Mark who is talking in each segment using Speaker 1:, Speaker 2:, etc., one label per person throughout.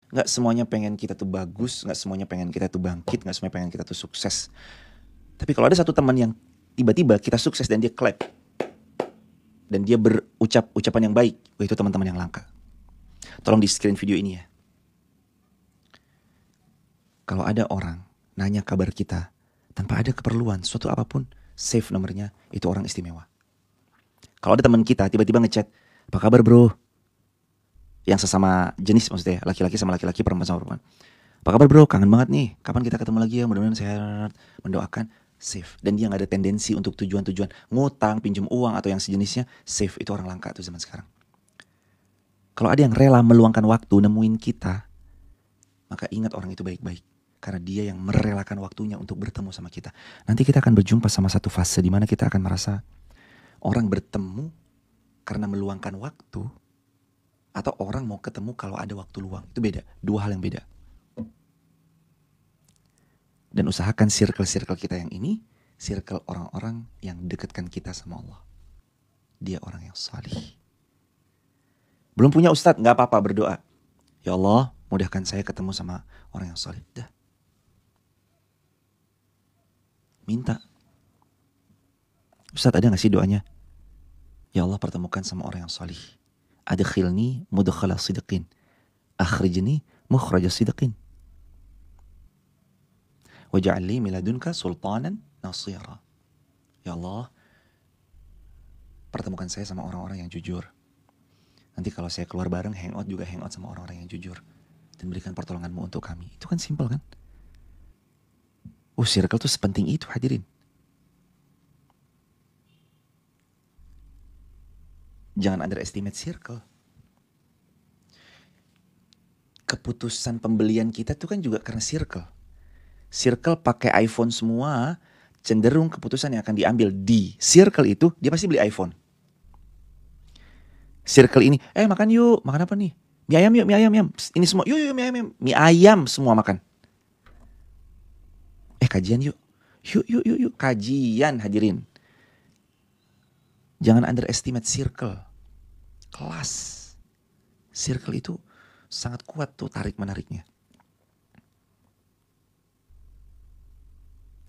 Speaker 1: Nggak semuanya pengen kita tuh bagus, nggak semuanya pengen kita tuh bangkit, nggak semuanya pengen kita tuh sukses. Tapi kalau ada satu teman yang tiba-tiba kita sukses dan dia clap, dan dia berucap ucapan yang baik, wah itu teman-teman yang langka. Tolong di screen video ini ya. Kalau ada orang nanya kabar kita tanpa ada keperluan, suatu apapun, save nomornya, itu orang istimewa. Kalau ada teman kita tiba-tiba ngechat, apa kabar bro? Yang sesama jenis maksudnya, laki-laki sama laki-laki, perempuan sama perempuan. Apa kabar bro? Kangen banget nih. Kapan kita ketemu lagi ya? Mudah-mudahan sehat. Mendoakan, save. Dan dia nggak ada tendensi untuk tujuan-tujuan ngutang, pinjam uang atau yang sejenisnya. Save, itu orang langka tuh zaman sekarang. Kalau ada yang rela meluangkan waktu nemuin kita, maka ingat orang itu baik-baik. Karena dia yang merelakan waktunya untuk bertemu sama kita. Nanti kita akan berjumpa sama satu fase di mana kita akan merasa orang bertemu karena meluangkan waktu, atau orang mau ketemu kalau ada waktu luang. Itu beda, dua hal yang beda. Dan usahakan circle-circle kita yang ini, circle orang-orang yang dekatkan kita sama Allah. Dia orang yang salih. Belum punya ustadz, gak apa-apa, berdoa. Ya Allah, mudahkan saya ketemu sama orang yang salih. Dah. Minta. Ustadz, ada gak sih doanya? Ya Allah, pertemukan sama orang yang salih. Adkhilni mudkhala sidqin, akhrijni mukhraja sidqin, waj'alni min ladunka sultanan nasira. Ya Allah, pertemukan saya sama orang-orang yang jujur. Nanti kalau saya keluar bareng, hangout juga hangout sama orang-orang yang jujur. Dan berikan pertolonganmu untuk kami. Itu kan simpel kan? Circle tuh sepenting itu hadirin. Jangan underestimate circle. Keputusan pembelian kita tuh kan juga karena circle. Circle pakai iPhone semua, cenderung keputusan yang akan diambil di circle itu, dia pasti beli iPhone. Circle ini, makan yuk, makan apa nih? Mie ayam yuk, mie ayam. Ini semua, yuk mie ayam. Mie ayam semua makan. Kajian yuk. Yuk, kajian hadirin. Jangan underestimate circle. Kelas. Circle itu sangat kuat tuh tarik-menariknya.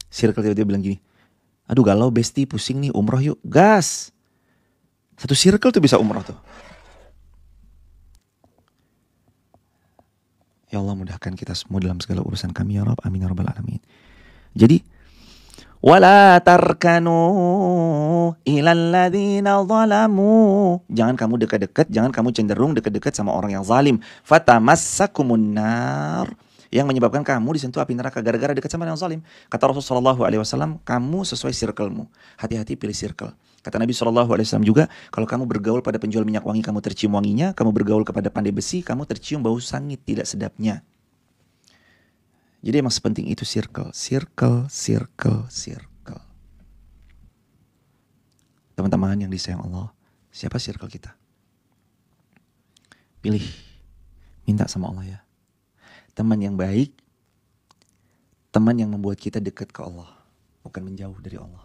Speaker 1: Circle tiba-tiba bilang gini, aduh galau besti, pusing nih, umroh yuk. Gas. Satu circle tuh bisa umroh tuh. Ya Allah, mudahkan kita semua dalam segala urusan kami ya Rabb. Amin ya Rabbal Alamin. Jadi, wala tarkanu ilal ladzina zalamu. Jangan kamu dekat-dekat, jangan kamu cenderung dekat-dekat sama orang yang zalim. Fatamassakumun nar, yang menyebabkan kamu disentuh api neraka gara-gara dekat sama orang yang zalim. Kata Rasulullah SAW, kamu sesuai circle-mu. Hati-hati pilih circle. Kata Nabi SAW juga, kalau kamu bergaul pada penjual minyak wangi, kamu tercium wanginya. Kamu bergaul kepada pandai besi, kamu tercium bau sangit tidak sedapnya. Jadi emang sepenting itu circle. Teman-teman yang disayang Allah, siapa circle kita? Pilih. Minta sama Allah ya. Teman yang baik, teman yang membuat kita dekat ke Allah, bukan menjauh dari Allah.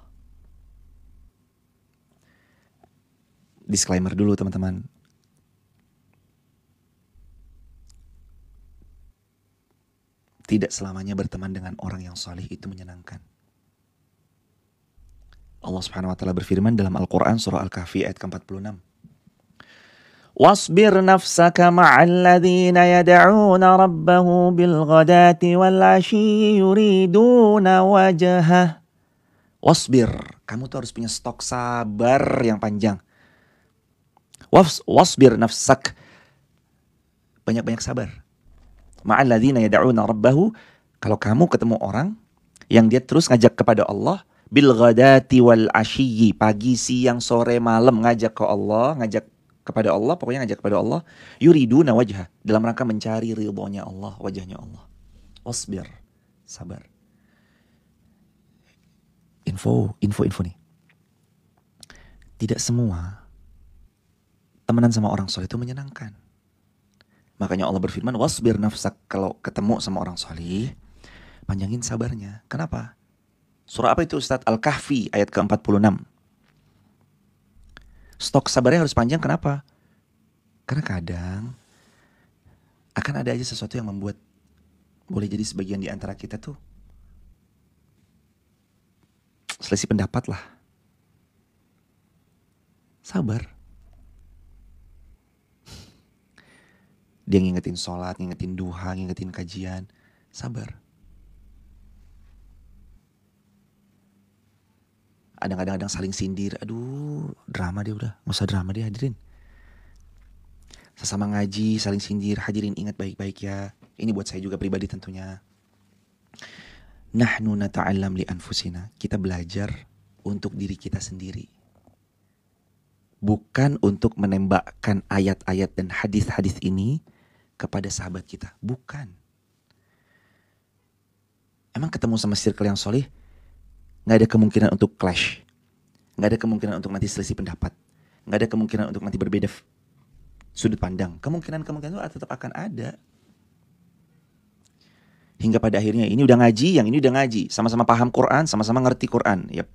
Speaker 1: Disclaimer dulu teman-teman. Tidak selamanya berteman dengan orang yang salih itu menyenangkan. Allah Subhanahu wa taala berfirman dalam Al-Qur'an surah Al-Kahfi ayat ke-46. Wasbir nafsaka ma'al ladzina yad'una rabbahu bil ghadati wal 'ashyi yuriduna wajhah. Wasbir, kamu tuh harus punya stok sabar yang panjang. Wasbir nafsak, banyak-banyak sabar. Ma'al ladzina yad'una rabbahu, kalau kamu ketemu orang yang dia terus ngajak kepada Allah, bil ghadati wal 'ashyi, pagi, siang, sore, malam ngajak ke Allah, ngajak kepada Allah, pokoknya ngajak kepada Allah, yuriduna wajhah, dalam rangka mencari ridhonya Allah, wajahnya Allah. Wasbir, sabar. Info nih. Tidak semua temenan sama orang soleh itu menyenangkan. Makanya Allah berfirman, wasbir nafsak, kalau ketemu sama orang soleh, panjangin sabarnya. Kenapa? Surah apa itu Ustadz? Al-Kahfi ayat ke-46. Stok sabarnya harus panjang, kenapa? Karena kadang akan ada aja sesuatu yang membuat boleh jadi sebagian di antara kita tuh selisih pendapat lah. Sabar. Dia ngingetin sholat, ngingetin duha, ngingetin kajian. Sabar. Ada kadang-kadang saling sindir. Aduh, drama dia udah. Gak usah drama dia, hadirin. Sesama ngaji, saling sindir. Hadirin ingat baik-baik ya. Ini buat saya juga pribadi tentunya. Nahnu nata'allam li anfusina. Kita belajar untuk diri kita sendiri. Bukan untuk menembakkan ayat-ayat dan hadis-hadis ini kepada sahabat kita. Bukan. Emang ketemu sama circle yang soleh, gak ada kemungkinan untuk clash. Gak ada kemungkinan untuk nanti selisih pendapat. Gak ada kemungkinan untuk nanti berbeda sudut pandang. Kemungkinan itu tetap akan ada. Hingga pada akhirnya ini udah ngaji, yang ini udah ngaji. Sama-sama paham Quran, sama-sama ngerti Quran. Ya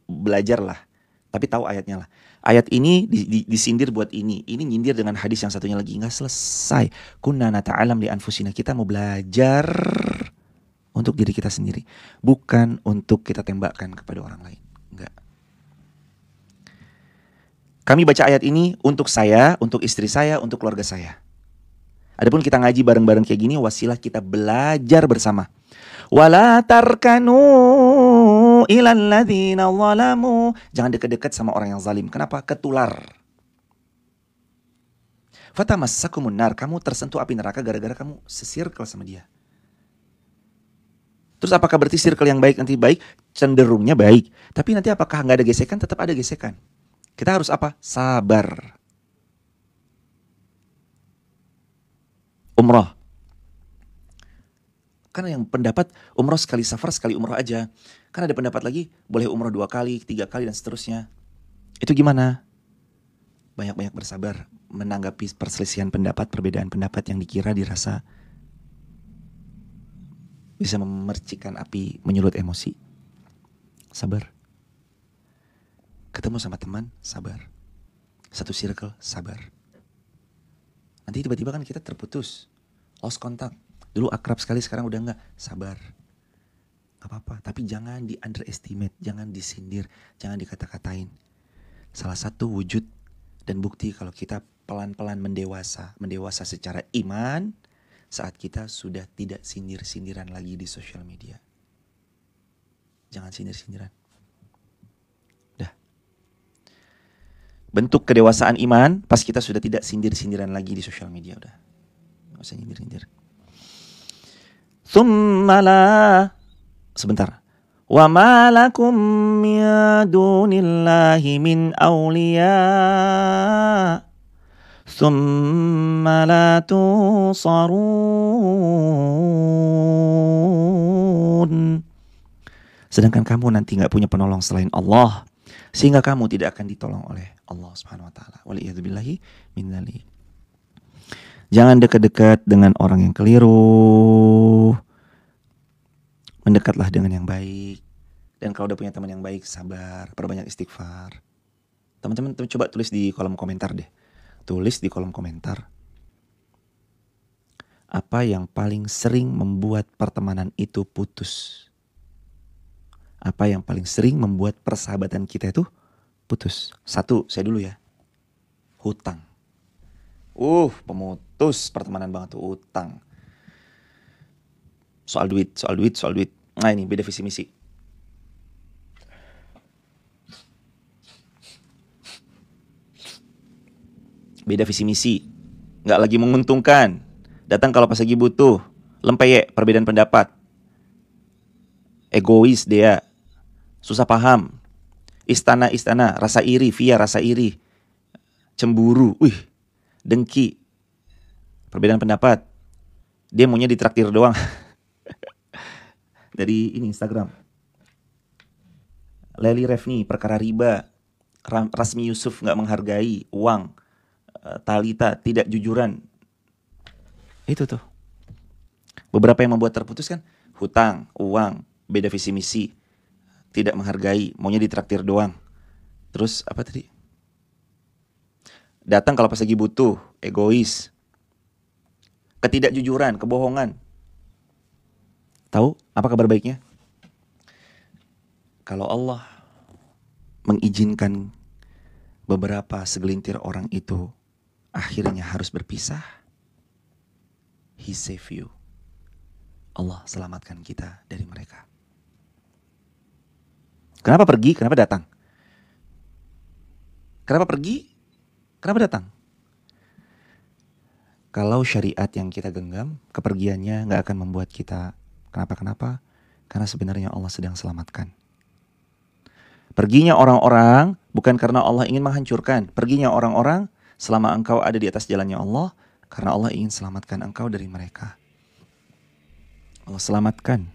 Speaker 1: belajarlah. Tapi tahu ayatnya lah. Ayat ini disindir buat ini. Ini nyindir dengan hadis yang satunya lagi. Nggak selesai. Kunna nata'alam li anfusina. Kita mau belajar untuk diri kita sendiri. Bukan untuk kita tembakkan kepada orang lain. Enggak. Kami baca ayat ini untuk saya, untuk istri saya, untuk keluarga saya. Adapun kita ngaji bareng-bareng kayak gini, wasilah kita belajar bersama. Wala tarkanu ilal ladzina zalamu. Jangan dekat-dekat sama orang yang zalim. Kenapa? Ketular. Fatamassakumun nar. Kamu tersentuh api neraka gara-gara kamu sesirkel sama dia. Terus apakah berarti circle yang baik nanti baik? Cenderungnya baik. Tapi nanti apakah nggak ada gesekan? Tetap ada gesekan. Kita harus apa? Sabar. Umrah. Karena yang pendapat umroh sekali safar, sekali umroh aja. Kan ada pendapat lagi, boleh umroh 2 kali, 3 kali, dan seterusnya. Itu gimana? Banyak-banyak bersabar menanggapi perselisihan pendapat, perbedaan pendapat yang dikira dirasa bisa memercikan api, menyulut emosi. Sabar. Ketemu sama teman, sabar. Satu circle, sabar. Nanti tiba-tiba kan kita terputus, lost contact. Dulu akrab sekali, sekarang udah enggak. Sabar. Gak apa-apa. Tapi jangan di underestimate. Jangan disindir. Jangan dikata-katain. Salah satu wujud dan bukti kalau kita pelan-pelan mendewasa. Mendewasa secara iman. Saat kita sudah tidak sindir-sindiran lagi di sosial media. Jangan sindir-sindiran. Dah. Bentuk kedewasaan iman pas kita sudah tidak sindir-sindiran lagi di sosial media. Udah. Gak usah nyindir-sindir. Thummala. Sebentar. Wa ma lakum min dunillahi min awliya. Thumma la tusarun. Sedangkan kamu nanti gak punya penolong selain Allah. Sehingga kamu tidak akan ditolong oleh Allah subhanahu wa ta'ala. Waliyadzubillahi min dzalik. Jangan dekat-dekat dengan orang yang keliru. Mendekatlah dengan yang baik. Dan kalau udah punya teman yang baik, sabar, perbanyak istighfar. Teman-teman coba tulis di kolom komentar deh. Tulis di kolom komentar. Apa yang paling sering membuat pertemanan itu putus? Apa yang paling sering membuat persahabatan kita itu putus? 1, saya dulu ya. Hutang. Pemutus pertemanan banget tuh, utang. Soal duit. Nah ini beda visi misi. Beda visi misi. Gak lagi menguntungkan. Datang kalau pas lagi butuh. Lempeyek, perbedaan pendapat. Egois dia. Susah paham. Istana, rasa iri, via rasa iri. Cemburu, dengki, perbedaan pendapat. Dia maunya ditraktir doang. Dari ini Instagram. Leli Refni, perkara riba. Rasmi Yusuf gak menghargai uang. Talita tidak jujuran. Itu tuh. Beberapa yang membuat terputus kan hutang, uang, beda visi misi, tidak menghargai, maunya ditraktir doang. Terus apa tadi? Datang kalau pas lagi butuh, egois. ketidakjujuran, kebohongan. Tahu apa kabar baiknya? Kalau Allah mengizinkan beberapa segelintir orang itu akhirnya harus berpisah, He save you. Allah selamatkan kita dari mereka. Kenapa pergi? Kenapa datang? Kenapa pergi? Kenapa datang? Kalau syariat yang kita genggam, kepergiannya gak akan membuat kita kenapa-kenapa, karena sebenarnya Allah sedang selamatkan. Perginya orang-orang bukan karena Allah ingin menghancurkan. Perginya orang-orang selama engkau ada di atas jalannya Allah, karena Allah ingin selamatkan engkau dari mereka. Allah selamatkan.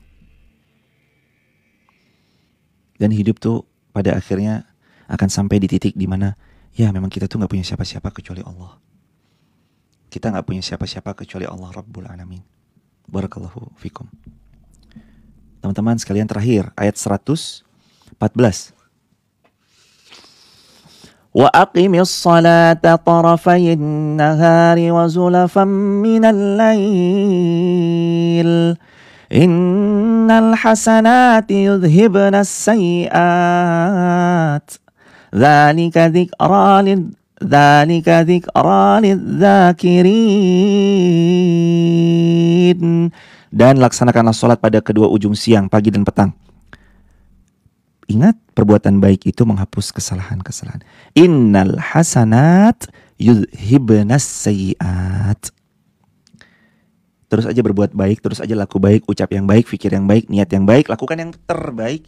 Speaker 1: Dan hidup tuh pada akhirnya akan sampai di titik di mana ya memang kita tuh gak punya siapa-siapa kecuali Allah. Kita gak punya siapa-siapa kecuali Allah Rabbul Alamin. Barakallahu fikum. Teman-teman sekalian, terakhir ayat 114. Wa aqimis salata tarafayin nahari wa zulafan minal lail. Innal hasanati yudhibnas sayyiat. Dzalika dzikra lidzakirin. Dan laksanakanlah sholat pada kedua ujung siang, pagi dan petang. Ingat, perbuatan baik itu menghapus kesalahan-kesalahan. Innal hasanat yudhibnas sayyiat. Terus aja berbuat baik, terus aja laku baik, ucap yang baik, fikir yang baik, niat yang baik, lakukan yang terbaik.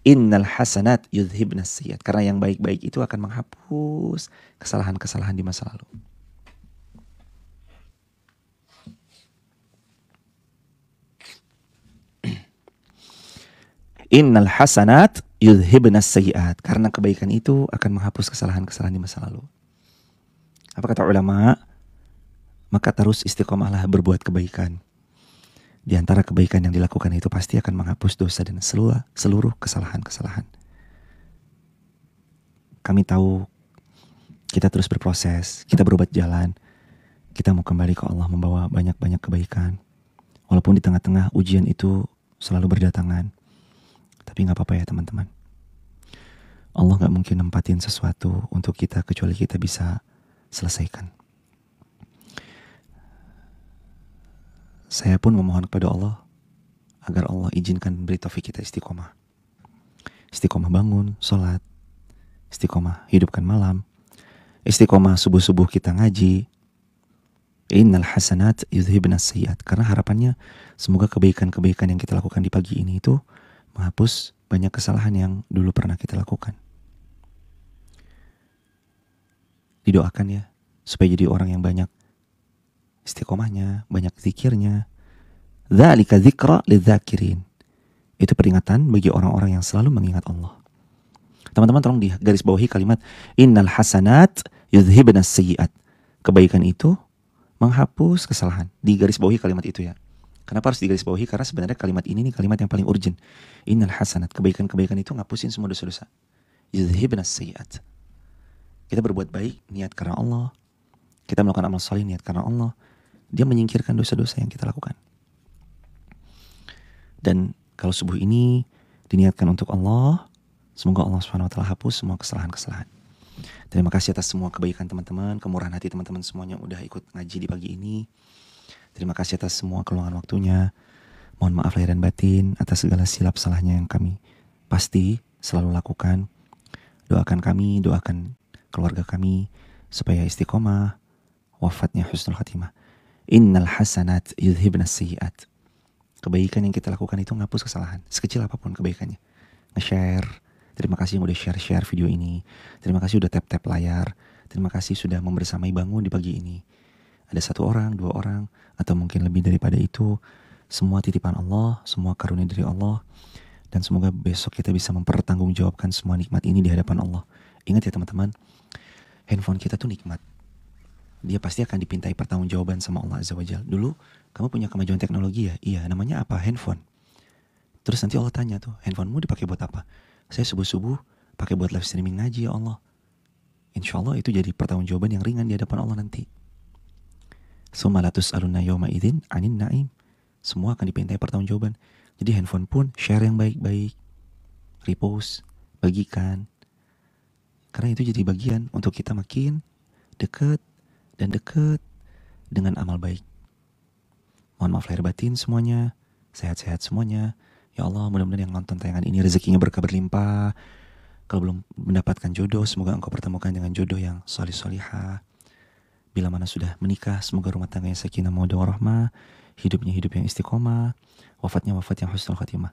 Speaker 1: Innal hasanat yudhibnas sayyiat. Karena yang baik-baik itu akan menghapus kesalahan-kesalahan di masa lalu. Innal hasanat yudhibnas sayyiat. Karena kebaikan itu akan menghapus kesalahan-kesalahan di masa lalu. Apa kata ulama? Maka terus istiqomahlah berbuat kebaikan. Di antara kebaikan yang dilakukan itu pasti akan menghapus dosa dan seluruh kesalahan-kesalahan. Kami tahu kita terus berproses, kita berobat jalan. Kita mau kembali ke Allah membawa banyak-banyak kebaikan. Walaupun di tengah-tengah ujian itu selalu berdatangan. Tapi gak apa-apa ya teman-teman. Allah gak mungkin nempatin sesuatu untuk kita kecuali kita bisa selesaikan. Saya pun memohon kepada Allah agar Allah izinkan beri taufik kita istiqomah. Istiqomah bangun, sholat. Istiqomah hidupkan malam. Istiqomah subuh-subuh kita ngaji. Innal hasanat yudhibnas sayyiat. Karena harapannya semoga kebaikan-kebaikan yang kita lakukan di pagi ini itu menghapus banyak kesalahan yang dulu pernah kita lakukan. Didoakan ya, supaya jadi orang yang banyak istiqomahnya, banyak zikirnya. Dzalika dzikra lidzakirin. Itu peringatan bagi orang-orang yang selalu mengingat Allah. Teman-teman tolong di garis bawahi kalimat innal hasanat yudhibnas sayyiat. Kebaikan itu menghapus kesalahan. Di garis bawahi kalimat itu ya. Kenapa harus digarisbawahi? Karena sebenarnya kalimat ini nih kalimat yang paling urgent. Innal hasanat, kebaikan-kebaikan itu ngapusin semua dosa-dosa. Yudhibnas sayyiat. Kita berbuat baik, niat karena Allah. Kita melakukan amal saleh, niat karena Allah. Dia menyingkirkan dosa-dosa yang kita lakukan. Dan kalau subuh ini diniatkan untuk Allah, semoga Allah SWT hapus semua kesalahan-kesalahan. Terima kasih atas semua kebaikan teman-teman, kemurahan hati teman-teman semuanya udah ikut ngaji di pagi ini. Terima kasih atas semua keluangan waktunya. Mohon maaf lahir dan batin atas segala silap salahnya yang kami pasti selalu lakukan. Doakan kami, doakan keluarga kami supaya istiqomah, wafatnya husnul khatimah. Innal hasanat yudhibnas sayyiat. Kebaikan yang kita lakukan itu menghapus kesalahan, sekecil apapun kebaikannya. Nge-share. Terima kasih yang udah share video ini. Terima kasih udah tap layar. Terima kasih sudah membersamai bangun di pagi ini. Ada 1 orang, 2 orang, atau mungkin lebih daripada itu. Semua titipan Allah, semua karunia dari Allah. Dan semoga besok kita bisa mempertanggungjawabkan semua nikmat ini di hadapan Allah. Ingat ya teman-teman, handphone kita tuh nikmat. Dia pasti akan dipintai pertanggungjawaban sama Allah Azza wa Jalla. Dulu, kamu punya kemajuan teknologi ya? Iya, namanya apa? Handphone. Terus nanti Allah tanya tuh, handphonemu dipakai buat apa? Saya subuh-subuh pakai buat live streaming ngaji ya Allah. Insya Allah itu jadi pertanggungjawaban yang ringan di hadapan Allah nanti. Summa la tus'alunna yawma idzin 'anin na'im. Semua akan dimintai pertanggungjawaban. Jadi handphone pun share yang baik-baik, repost, bagikan. Karena itu jadi bagian untuk kita makin dekat dan dekat dengan amal baik. Mohon maaf lahir batin semuanya, sehat-sehat semuanya. Ya Allah, mudah-mudahan yang nonton tayangan ini rezekinya berkah berlimpah. Kalau belum mendapatkan jodoh, semoga engkau pertemukan dengan jodoh yang solih-solihah. Bila mana sudah menikah, semoga rumah tangganya sakinah mawaddah warahmah, hidupnya hidup yang istiqomah, wafatnya wafat yang husnul khatimah.